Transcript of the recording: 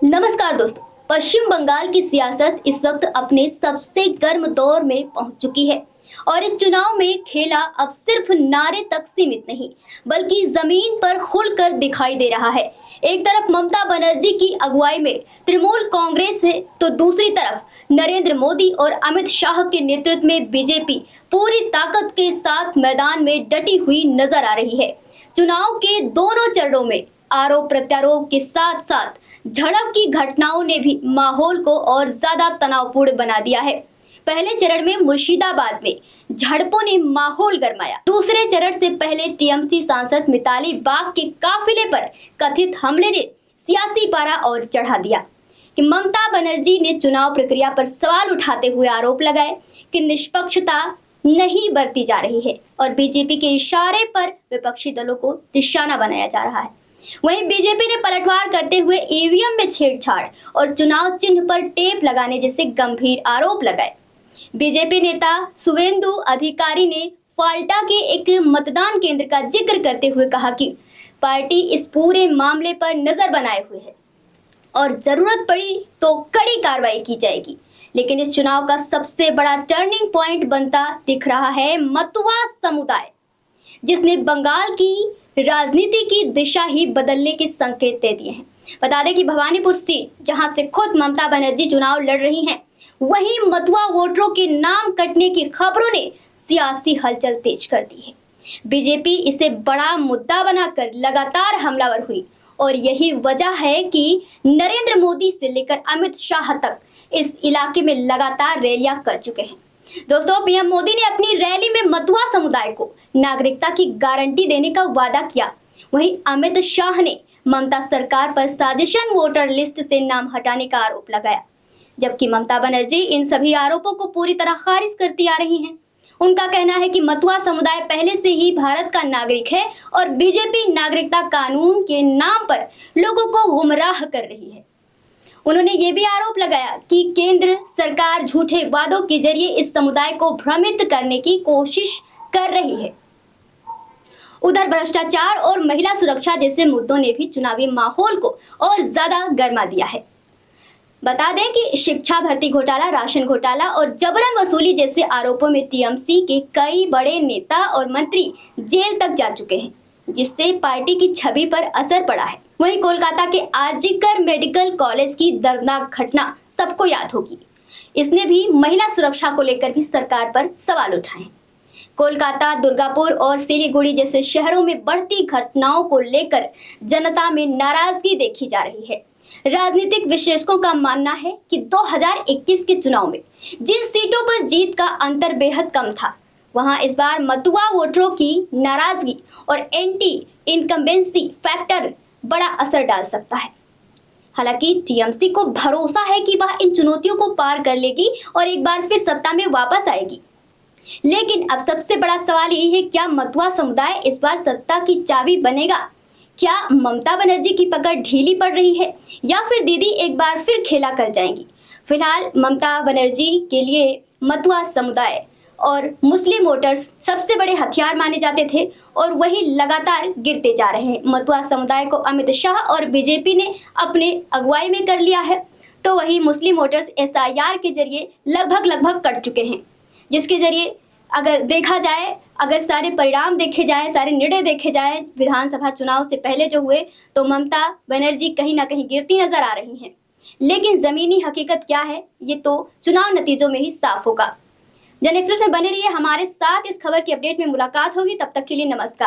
नमस्कार दोस्तों। पश्चिम बंगाल की सियासत इस वक्त अपने सबसे गर्म दौर में पहुंच चुकी है और इस चुनाव में खेला अब सिर्फ नारे तक सीमित नहीं बल्कि जमीन पर खुलकर दिखाई दे रहा है। एक तरफ ममता बनर्जी की अगुवाई में तृणमूल कांग्रेस है तो दूसरी तरफ नरेंद्र मोदी और अमित शाह के नेतृत्व में बीजेपी पूरी ताकत के साथ मैदान में डटी हुई नजर आ रही है। चुनाव के दोनों चरणों में आरोप प्रत्यारोप के साथ साथ झड़प की घटनाओं ने भी माहौल को और ज्यादा तनावपूर्ण बना दिया है। पहले चरण में मुर्शिदाबाद में झड़पों ने माहौल गरमाया। दूसरे चरण से पहले टीएमसी सांसद मिताली बाग के काफिले पर कथित हमले ने सियासी पारा और चढ़ा दिया कि ममता बनर्जी ने चुनाव प्रक्रिया पर सवाल उठाते हुए आरोप लगाए कि निष्पक्षता नहीं बरती जा रही है और बीजेपी के इशारे पर विपक्षी दलों को निशाना बनाया जा रहा है। वहीं बीजेपी ने पलटवार करते हुए ईवीएम में छेड़छाड़ और चुनाव चिन्ह पर टेप लगाने जैसे गंभीर आरोप लगाए। बीजेपी नेता शुवेंदु अधिकारी ने फाल्टा के एक मतदान केंद्र का जिक्र करते हुए कहा कि पार्टी इस पूरे मामले पर नजर बनाए हुए है और जरूरत पड़ी तो कड़ी कार्रवाई की जाएगी। लेकिन इस चुनाव का सबसे बड़ा टर्निंग पॉइंट बनता दिख रहा है मतुआ समुदाय, जिसने बंगाल की राजनीति की दिशा ही बदलने के संकेत दे दिए हैं। बता दें कि भवानीपुर सीट जहां से खुद ममता बनर्जी चुनाव लड़ रही हैं, वहीं मतुआ वोटरों के नाम कटने की खबरों ने सियासी हलचल तेज कर दी है। बीजेपी इसे बड़ा मुद्दा बनाकर लगातार हमलावर हुई और यही वजह है कि नरेंद्र मोदी से लेकर अमित शाह तक इस इलाके में लगातार रैलियां कर चुके हैं। दोस्तों, पीएम मोदी ने अपनी रैली में मतुआ समुदाय को नागरिकता की गारंटी देने का वादा किया। वहीं अमित शाह ने ममता सरकार पर साजिशन वोटर लिस्ट से नाम हटाने का आरोप लगाया, जबकि ममता बनर्जी इन सभी आरोपों को पूरी तरह खारिज करती आ रही हैं। उनका कहना है कि मतुआ समुदाय पहले से ही भारत का नागरिक है और बीजेपी नागरिकता कानून के नाम पर लोगों को गुमराह कर रही है। उन्होंने ये भी आरोप लगाया कि केंद्र सरकार झूठे वादों के जरिए इस समुदाय को भ्रमित करने की कोशिश कर रही है। उधर भ्रष्टाचार और महिला सुरक्षा जैसे मुद्दों ने भी चुनावी माहौल को और ज्यादा गर्मा दिया है। बता दें कि शिक्षा भर्ती घोटाला, राशन घोटाला और जबरन वसूली जैसे आरोपों में टीएमसी के कई बड़े नेता और मंत्री जेल तक जा चुके हैं, जिससे पार्टी की छवि पर असर पड़ा है। वहीं कोलकाता के आरजीकर मेडिकल कॉलेज की दर्दनाक घटना सबको याद होगी। इसने भी महिला सुरक्षा को लेकर भी सरकार पर सवाल उठाए। कोलकाता, दुर्गापुर और सिलीगुड़ी जैसे शहरों में बढ़ती घटनाओं को लेकर जनता में नाराजगी देखी जा रही है। राजनीतिक विश्लेषकों का मानना है कि 2021 के चुनाव में जिन सीटों पर जीत का अंतर बेहद कम था, वहां इस बार मतुआ वोटरों की नाराजगी और एंटी इनकम्बेंसी फैक्टर बड़ा असर डाल सकता है। हालांकि टीएमसी को भरोसा है कि वह इन चुनौतियों को पार कर लेगी और एक बार फिर सत्ता में वापस आएगी। लेकिन अब सबसे बड़ा सवाल यही है, क्या मतुआ समुदाय इस बार सत्ता की चाबी बनेगा? क्या ममता बनर्जी की पकड़ ढीली पड़ रही है या फिर दीदी एक बार फिर खेला कर जाएंगी? फिलहाल ममता बनर्जी के लिए मतुआ समुदाय और मुस्लिम वोटर्स सबसे बड़े हथियार माने जाते थे और वही लगातार गिरते जा रहे हैं। मतुआ समुदाय को अमित शाह और बीजेपी ने अपने अगुवाई में कर लिया है, तो वही मुस्लिम वोटर्स एसआईआर के जरिए लगभग कट चुके हैं, जिसके जरिए अगर देखा जाए, अगर सारे परिणाम देखे जाएं, सारे निर्णय देखे जाएं विधानसभा चुनाव से पहले जो हुए, तो ममता बनर्जी कहीं ना कहीं गिरती नजर आ रही हैं। लेकिन जमीनी हकीकत क्या है, ये तो चुनाव नतीजों में ही साफ होगा। जन एक्सप्रेस में बने रहिए हमारे साथ। इस खबर की अपडेट में मुलाकात होगी, तब तक के लिए नमस्कार।